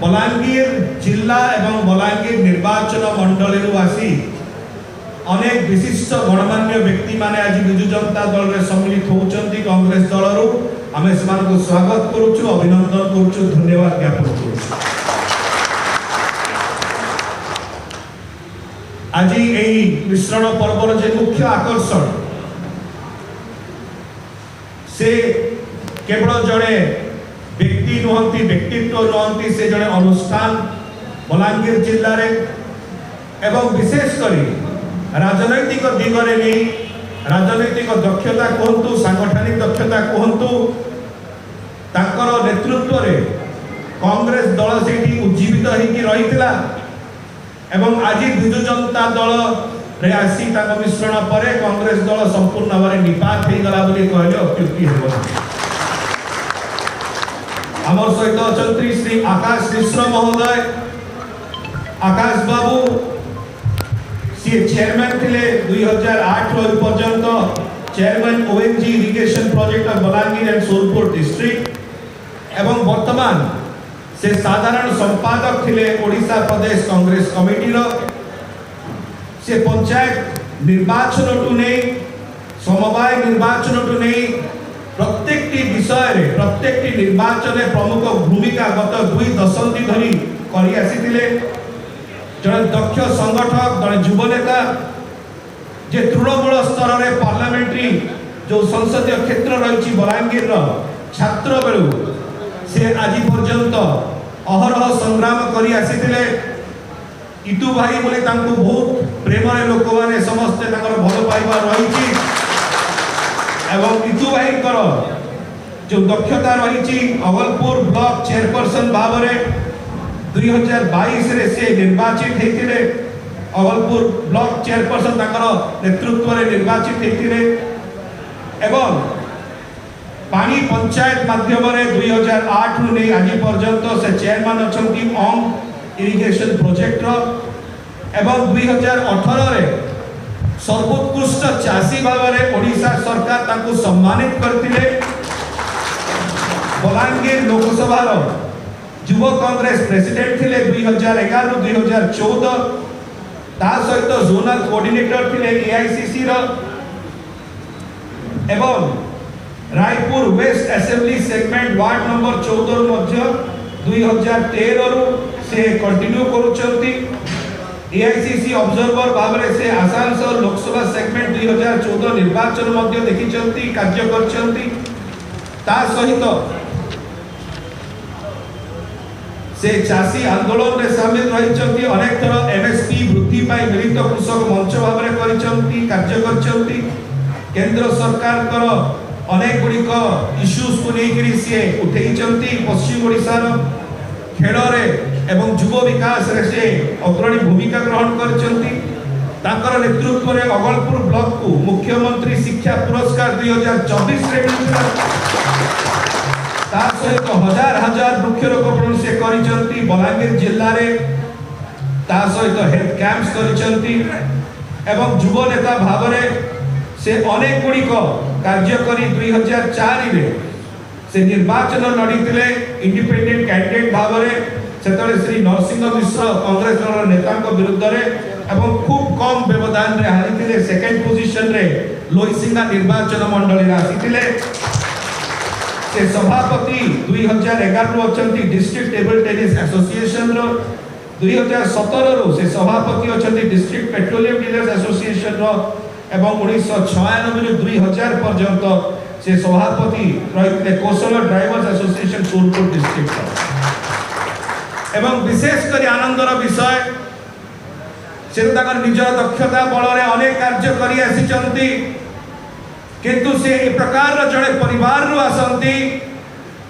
बलांगीर जिला एवं बलांगीर निर्वाचन मंडल आसी अनेक विशिष्ट गणमान्य व्यक्ति माने आज विजु जनता दल रे सम्मिलित होउचंती कांग्रेस दल रो आमे समान को स्वागत करूछु, अभिनंदन करूछु, धन्यवाद ज्ञापन करूछु। आज यही मिश्रण पर्वर जे मुख्य आकर्षण से केवल जड़े व्यक्ति नुहंती, व्यक्तित्व नुहंती, से जड़े अनुष्ठान बलांगीर जिले में एवं विशेषकर राजनैतिक दिगरे नहीं राजनैतिक दक्षता कहतु, सांगठनिक दक्षता कहतु, ताकर नेतृत्व रे कांग्रेस दल से उज्जीवित होगी रही एवं आज विजु जनता दल रे आसी मिश्रण पर कांग्रेस दल संपूर्ण भाव में निपात हो गला कहले अत्युक्ति हेब। आमर सहित अच्छा श्री आकाश मिश्र महोदय, आकाश बाबू सी चेयरमैन थिले 2008 पर्यंत chairman Ong irrigation project of Balangir and Sonpur district एवं वर्तमान से साधारण संपादक थिले ओडिशा प्रदेश कांग्रेस कमिटी रो। से पंचायत निर्वाचन टू नहीं समवाय निर्वाचन टू नहीं प्रत्येक विषय रे प्रत्येक निर्वाचन प्रमुख भूमिका गत 2 दशंधि धरी करि आसीथिले। जड़े दक्ष संगठक, जड़े युव नेता जे तृणमूल स्तर रे पार्लियामेंट्री जो संसदीय क्षेत्र रही बलांगीर छात्र बेलू से आज पर्यंत अहरह संग्राम करि आसीथिले। इतु भाई बोले तांको बहुत प्रेम रे लोक माने समस्ते ताकर भल पाइबा रही एवं इतु भाई कर जो दक्षता रही अगलपुर ब्लॉक चेयरपर्सन भाव में 2022 रे से निर्वाचित होते। अगलपुर ब्लॉक चेयरपर्सन ताकर नेतृत्व रे निर्वाचित होते एवं पानी पंचायत माध्यम 2008 रु नहीं आज पर्यंत से चेयरमैन अछंती ओम इरिगेशन प्रोजेक्ट रो एवं 2018 रे सर्वोत्कृष्ट चाषी भाव में ओडिशा सरकार ताकू सम्मानित करथिले। बलांगीर लोकसभा रो युव कांग्रेस प्रेसिडेंट थिले 2011 रु 2014, ता सहित जोनल कोऑर्डिनेटर थिले एआईसीसी रो एवं Raipur west assembly segment ward number 14 मध्य 2013 रु से कंटिन्यू करूचंती। एआईसीसी ऑब्जर्वर भाव में से आसानसोल लोकसभा सेगमेंट 2014 निर्वाचन मध्य देखिचंती, कार्य करचंती। ता सहित से चाषी आंदोलन रे शामिल रहिचंती। अनेक थर एमएसपी वृद्धि पाई मिलित कृषक मंच भाव में करिचंती, कार्य करचंती। केंद्र सरकार कर अनेक गुड़िक इश्यूज को लेकर सी उठेइचंती। पश्चिम ओडिशा खेल रे एवं युव विकास रे से अग्रणी भूमिका ग्रहण करचंती। ताकर नेतृत्व रे अगलपुर ब्लॉक को मुख्यमंत्री शिक्षा पुरस्कार 2024 रे मिलता। ता सहित हजार हजार वृक्षरोपण से करिचंती बलांगीर जिल्ला रे। ता सहित हेल्थ कैंप्स करिचंती एवं युव नेता भाव में से अनेक गुड़िक कार्य करी 2004 रे से निर्वाचन लड़ीथिले इंडिपेंडेंट कैंडिडेट भाव में। सेतले श्री नरसिंह मिश्र कांग्रेस दल नेता विरुद्ध रे एवं खूब कम व्यवधान रे हारिथिले। सेकंड पोजीशन रे लोईसिंगा निर्वाचन मंडल रे आसीथिले। से सभापति 2011 रु अछंती डिस्ट्रिक्ट टेबल टेनिस एसोसिएशन रो। 2017 रु से सभापति अछंती डिस्ट्रिक्ट पेट्रोलियम डीलर्स एसोसिएशन रो एवं 1996 रु 2000 पर्यंत से सभापति रही कौशल ड्राइवर्स एसोसिएशन सोनपुर डिस्ट्रिक्ट एवं विशेषकर आनंदर विषय से निज दक्षता बल में अनेक कार्य करी आसीचंती। किंतु से ए प्रकार जड़े परिवार रु आसंती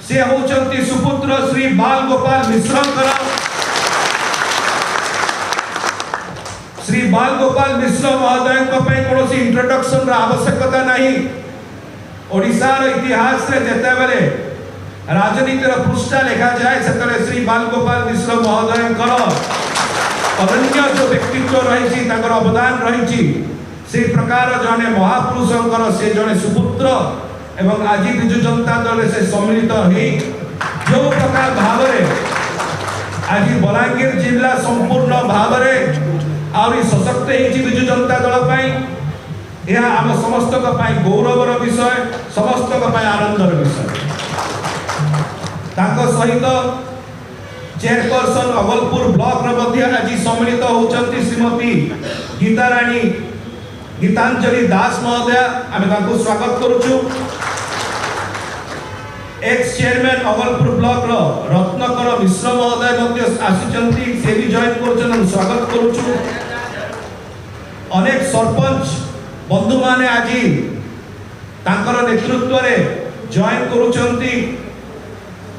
से होचंती सुपुत्र श्री बाल गोपाल मिश्र। श्री बाल गोपाल मिश्र महोदय कौन इंट्रोडक्शन आवश्यकता नहीं। ओडिशार इतिहास रे जेते बेले राजनीतिर पृष्ठा लेखा जाए से श्री बाल गोपाल मिश्र महोदय अनन्य जो व्यक्तित्व रही अवदान रही से प्रकार जने महापुरुषंकर से जने सुपुत्र एवं आज विजु जनता दल से सम्मिलित हो जो प्रकार भाव आज बलांगीर जिला संपूर्ण भाव में सशक्त विजु जनता दल यह आम समस्त गौरवर विषय समस्त आनंदर विषय सहित चेयरपर्सन अगलपुर ब्लॉक आज सम्मिलित होती श्रीमती गीताराणी गीतांजलि दास महोदया आम स्वागत करुचु। एक्स चेयरमैन अगलपुर ब्लॉक रत्नकर मिश्र महोदय आसी से भी जॉइन कर स्वागत करुचु। अनेक सरपंच बंधु माने आज तांकर नेतृत्व रे जॉइन करुचंती।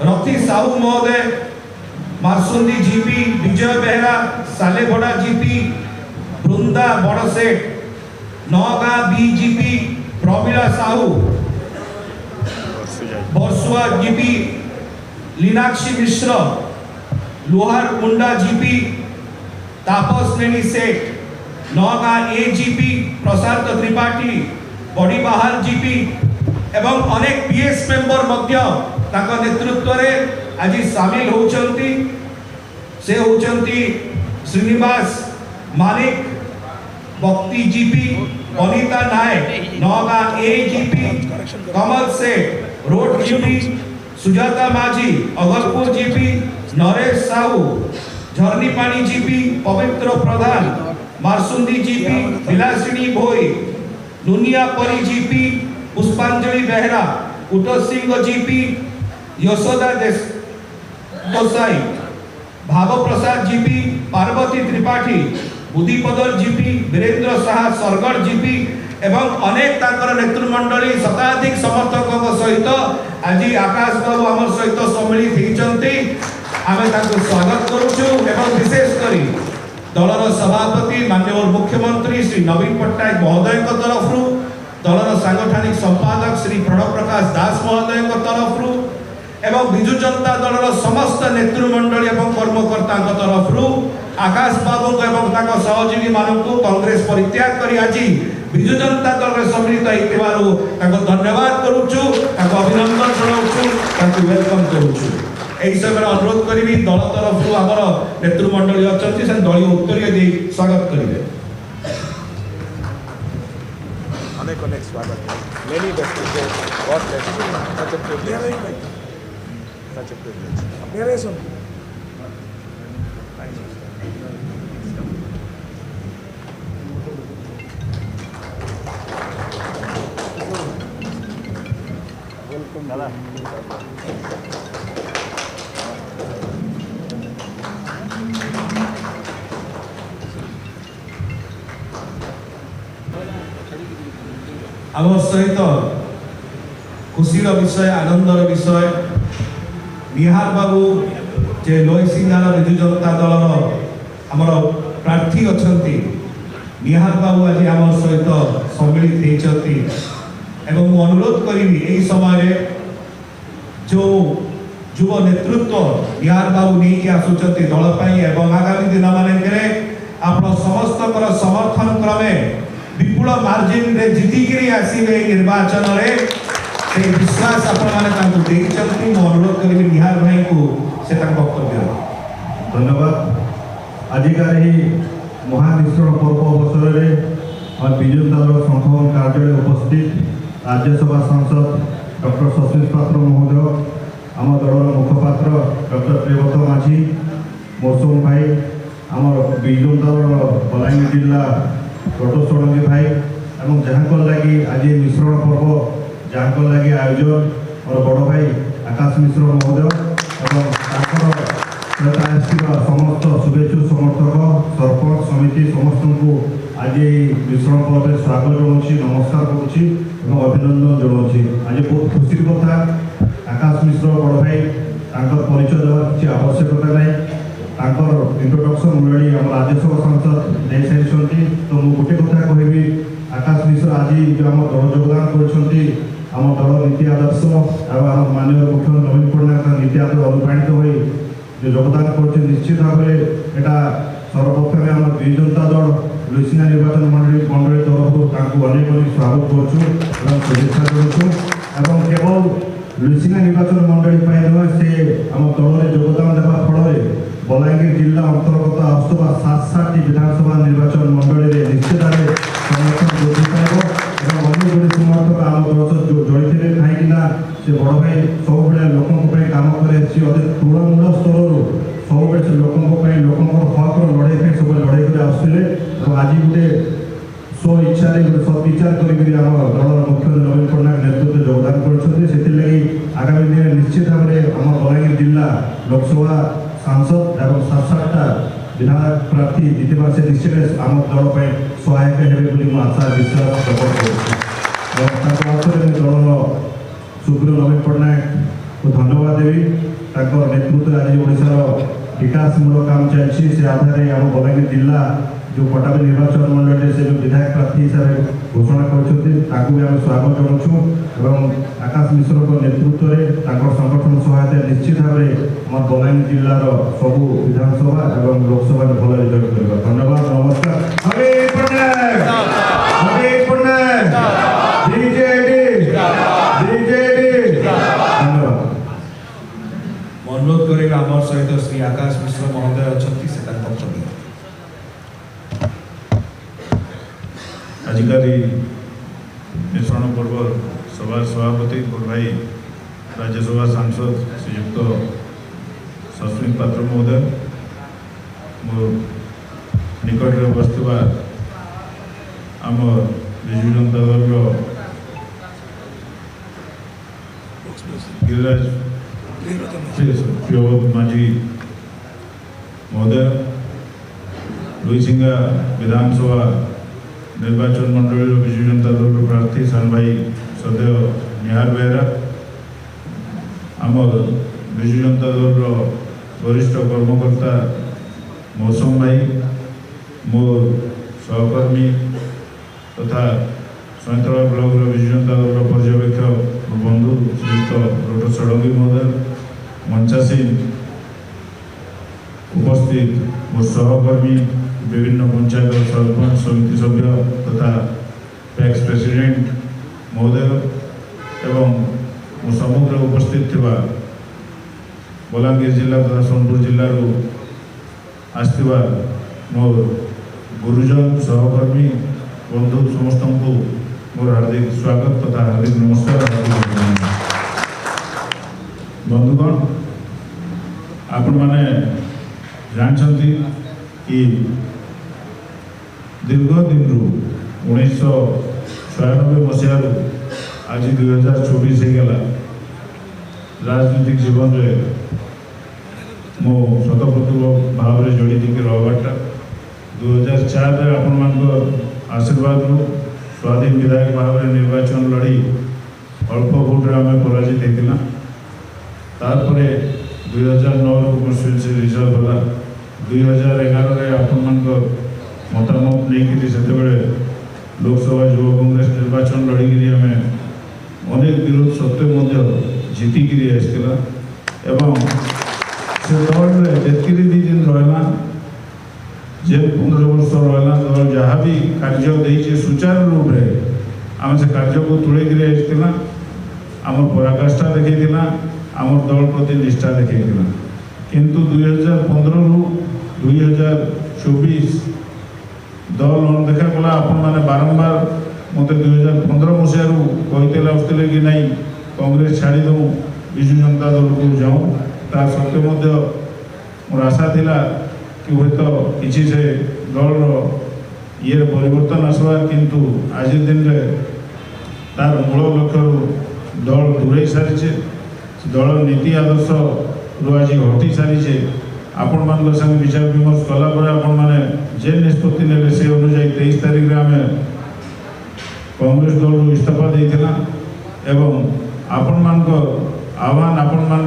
रथी साहू महोदय Marsundi GP Bijay Behera Salebhada GP Brunda Badseth Nauga BGP Pramila Sahu Barsua GP Linakshi Mishra Lohar Kunda GP Tapas Neni Seth Nauga AGP Prashant Tripathy Badibahar GP एवं अनेक पीएस मेंबर मध्य ताका नेतृत्व रे आज शामिल होचंती। से होचंती Srinivas Manik Bhakti GP Anita Nayak Nauga AGP Kamal Seth road GP Sujata Majhi Agalpur GP Naresh Sahu Jharnipani GP Pabitra Pradhan Marsundi GP Bilasini Bhoi Nuniapari GP Pushpanjali Behera Utar Singh GP Jasoda Desai Bhav Prasad GP Parvati Tripathy Budhipadar GP Birendra Saha Sargarh GP एवं अनेक तांकर नेतृमंडली शताधिक समर्थक सहित आज आकाश बाबू आम सहित सम्मिलित होती। आम स्वागत करुचु एवं विशेषकर दलर सभापति माननीय मुख्यमंत्री श्री नवीन पट्टनायक महोदय तरफ दलर सांगठनिक संपादक श्री प्रणव प्रकाश दास महोदय तरफ एवं विजु जनता दलर समस्त नेतृमंडली एवं कर्मकर्ता तरफ आकाश बाबू एवं सहयोगी मानक कांग्रेस परित्याग कर आज विजु जनता दल में सम्मिलित होता धन्यवाद करुचु अभिनंदन जनाऊँ वेलकम करुचु। यही समय अनुरोध करी दल तरफ आमर नेतृमंडली अच्छा से दलीय उत्तर दे स्वागत करेंगे। अनेक अनेक स्वागत मेनी दादा आम सहित खुशीर विषय आनंदर विषय निहार बाबू जे लोईसिंगार विजु जनता दल आमर प्रार्थी अच्छा निहार बाबू आज आम सहित सम्मिलित होती एवं अनुरोध करी यही समय जो युव नेतृत्व निहार बाबू नहीं आसुंच दल एवं आगामी दिन मानक आप समस्त समर्थन क्रमे विपुल मार्जिन रे जीतिकी आसवे निर्वाचन से विश्वास आपने अनुरोध करी निहार भाई को से वक्तव्य धन्यवाद। आजिकार महामिश्रण पर्व अवसर में विजु जनता दल संगठन कार्यालय उपस्थित राज्यसभा सांसद डॉक्टर सतीश पात्र महोदय आम दलर मुखपात्र डॉक्टर प्रियव्रत माझी मौसुम भाई आम विजु जनता दल बलांगीर जिला टोटो षडंगी भाई एवं जहाँ लगी आज मिश्रण पर्व जहाँ लगी आयोजन और बड़ भाई आकाश मिश्र महोदय समस्त शुभेच्छु समर्थक सरपंच समिति समस्त को आज मिश्रण पर्व स्वागत जनाऊँ नमस्कार करुँची अभिनंदन जनाऊँ। आज बहुत खुशी कथा आकाश मिश्र बड़ भाई परिचय देवा किसी आवश्यकता नहीं इंट्रोडक्शन अलरेडी आम राज्यसभा सांसद दे सारी तो मुझे गोटे कथा कहबी आकाश मिश्र आज जो आम दल योगदान करम दल नीति आदर्श और माननीय मुख्यमंत्री नवीन पट्टनायक नीति आदर्श अनुप्राणित हो जो योगदान कर निश्चित भाव यहाँ सर्वप्रथम आम विजु जनता दल लुसिना निर्वाचन मंडली तरफ अनेक अनेक स्वागत करुँ शुभेच्छा करुँ केवल लुसिना निर्वाचन मंडली नुहे से आम दल में योगदान देवा फल जिला अंतर्गत आसुवा 7टी विधानसभा निर्वाचन मंडल में निश्चित भाव समर्थन वृद्धि पाइब और अन्य जोड़े समर्थक आम दल जड़े कहीं से बड़ भाई सब लोकों काम करे तृणमूल स्तर सब लोकों हक लड़ाई सब लड़ाई कर आसुले आज गोटे स्व इच्छा सदविचार कर दल मुख्यमंत्री नवीन पट्टनायक नेतृत्व योगदान कर आगामी दिन निश्चित भाव में आम बलांगीर जिला लोकसभा सांसद और 7टा विधायक प्रार्थी जितवा से निश्चित आम दल सहायक हेबे आशा विश्वास प्रकट कर दल सुप्रीय नवीन पट्टनायक को धन्यवाद देवी नेतृत्व आज ओडार विकासमूलक काम चलती से आधार आम बलांगीर जिला जो पटाबी निर्वाचन मंडल से जो विधायक प्रार्थी हिसाब से घोषणा कर स्वागत जनाऊँ और आकाश मिश्र नेतृत्व में संगठन सहायता निश्चित भाव में बलांगीर जिलार सब विधानसभा और लोकसभा भल रिजल्ट कर धन्यवाद नमस्कार। धन्यवाद। अनुरोध करेगा आम सहित श्री आकाश मिश्र महोदय अच्छा से वक्तव्य आजिकारी मिश्रण पर्व सभा सभापति भाई राज्यसभा सांसद श्रीयुक्त सस्मित पात्र महोदय मो निकट में बसवा आम विजु जनता दल गिरिराज प्रियव्रत माझी महोदय लुईसिंगा विधानसभा निर्वाचन मंडल विजु जनता दल प्रार्थी सान भाई सदैव निहार बेहरा आम विजु जनता दल वरिष्ठ कर्मकर्ता मौसम भाई मोर सहकर्मी तथा सैंतला ब्लॉक विजु जनता दल पर्यवेक्षक बंधु श्रीयुक्त डॉक्टर षडंगी महोदय मंचासीन उपस्थित मोर सहकर्मी विभिन्न पंचायत सरपंच समिति सभ्य तथा पैक्स प्रेसिडेंट महोदय एवं समुद्र उपस्थित थिबा बलांगीर जिला तथा सोनपुर जिलूर आसवा मोर गुरुजन सहकर्मी बंधु समस्त को मोर हार्दिक स्वागत तथा हार्दिक नमस्कार। बंधुगण आपण मैंने जानते कि दीर्घ दिन 1996 मसीह आज 2024 होगा राजनीतिक जीवन में मो स्वतःपूर्व भाव में जोड़ी थी रहा 2004 में आपण आशीर्वाद स्वाधीन विधायक भाव में निर्वाचन लड़ी अल्प भोट्रे आम पराजित होता तापर 2009 कन्स्टिट्यूएंसी रिजल्ट होला 2011 आपण मतामत नहीं से लोकसभा युवा कांग्रेस निर्वाचन लड़िकी आम अनेक विरोध सत्वे जीतिकी आसला एवं से दल जी दिन रहा जे 15 वर्ष रहा दल जहाँ भी कार्य दे सुचारू रूप से आम से कार्य को तुले आसला आम पराकाष्ठा देखा आम दल प्रति निष्ठा देखा किंतु 2015 रु 2024 दल देखा गला आपण मैंने बारंबार मत 2015 मसीह कहते आसते कि नहीं कांग्रेस छाड़ी दू विजु जनता दल को जाऊँ ता सत्वे मोर आशा थिला कि हूँ तो किसी से दल ये परिवर्तन आसवा किंतु आज दिन में तार मूल लक्ष्य दल दूरे सारी दल नीति आदर्श रू आज हटि सारी आपण मान संगे विचार विमर्श कलापर आपण मैंने जे निष्पत्ति ने से अनुजाई 23 तारीख में आम कांग्रेस दल इस्तीफा देना एवं आपण मान आह्वान आपण मान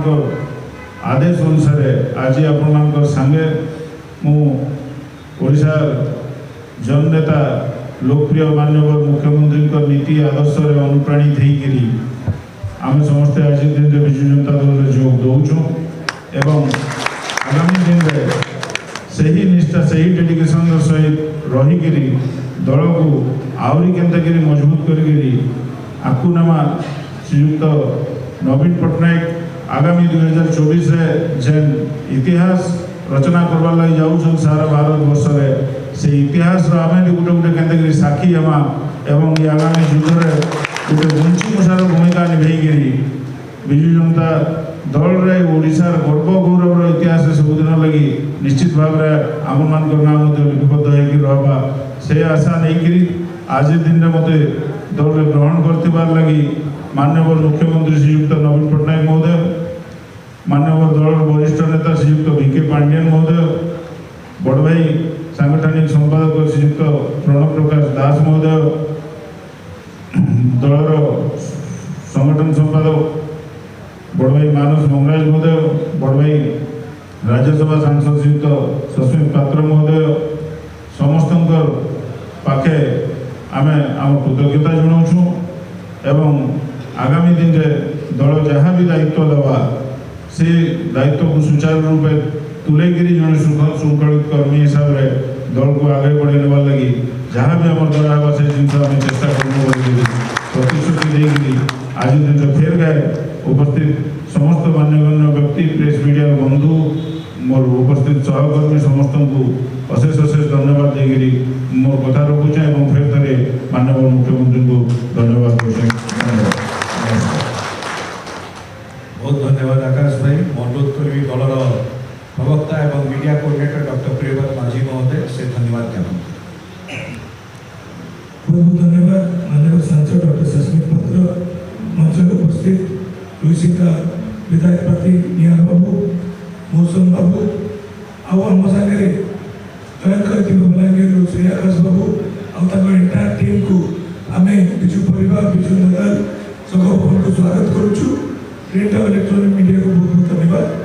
आदेश अनुसार आज आपण मान संगे मुशा जननेता लोकप्रिय माननीय मुख्यमंत्री नीति आदर्श अनुप्राणित होकर आम समस्ते आज दिन में विजु जनता दल में जोग दौचु एवं आगामी दिन में सही निष्ठा सही डेडिकेशन सहित रहीकि दल को आहरी के मजबूत कर आकुनामा श्रीयुक्त नवीन पट्टनायक आगामी 2024 जेन इतिहास रचना करवार लगी जाऊँ सारा भारत वर्ष से इतिहास आम गोटे गोटे के साक्षी हमा एवं ये आगामी युग में गोटे बंची मशार भूमिका निभेकरी विजु जनता दल रे ओडिशार गर्व गौरव इतिहास सबुदिन लगी निश्चित भाव में आम मान नाम लिपिबद्ध होगा से आशा नहीं आज दिन में मत दल में ग्रहण कर लगी माननीय मुख्यमंत्री श्रीयुक्त नवीन पट्टनायक महोदय, माननीय दल वरिष्ठ नेता श्रीयुक्त वीके पांडियन महोदय, बड़ भाई सांगठनिक संपादक श्रीयुक्त प्रणव प्रकाश दास महोदय, दलर संगठन संपादक बड़ भाई मानस मंगराज महोदय, बड़ भाई राज्यसभा सांसद श्रीयुक्त सस्मित पात्र महोदय, समस्त पाखे आम आम कृतज्ञता जनाऊँ एवं आगामी दिन में दल जहाँ भी दायित्व देवा से दायित्व को सुचारू रूप तुलेगिरी जन श्रृंखलित कर्मी हिसाब से दल को आगे बढ़े नेबार लगी जहाँ भी आम द्वारा होगा से जिन चेष्टा कर प्रतिश्रुति देगी आज दिन में फेर गए उपस्थित समस्त मान्यगण्य व्यक्ति प्रेस मीडिया बंधु मोर उपस्थित सहकर्मी समस्त को अशेष अशेष धन्यवाद देगी मोर कथा रखुचे और फिर थे माननीय मुख्यमंत्री को धन्यवाद करुचे। बहुत धन्यवाद आकाश भाई। अनुरोध करी दलर प्रवक्ता एवं मीडिया कोऑर्डिनेटर डॉक्टर प्रियव्रत माझी महोदय से धन्यवाद ज्ञापन। बहुत बहुत धन्यवाद माननीय सांसद डॉक्टर सस्मित पात्र, मंच में उपस्थित लुईसिका विधायक प्रार्थी निहार बाबू, मौसम बाबू आम सागर जॉइन कर बलांगीर श्री आकाश बाबू और एंटायर टीम को आम विजु परिवार विजु नगर संघ भवन को स्वागत करुचु। प्रिंट और इलेक्ट्रॉनिक मीडिया को बहुत बहुत धन्यवाद।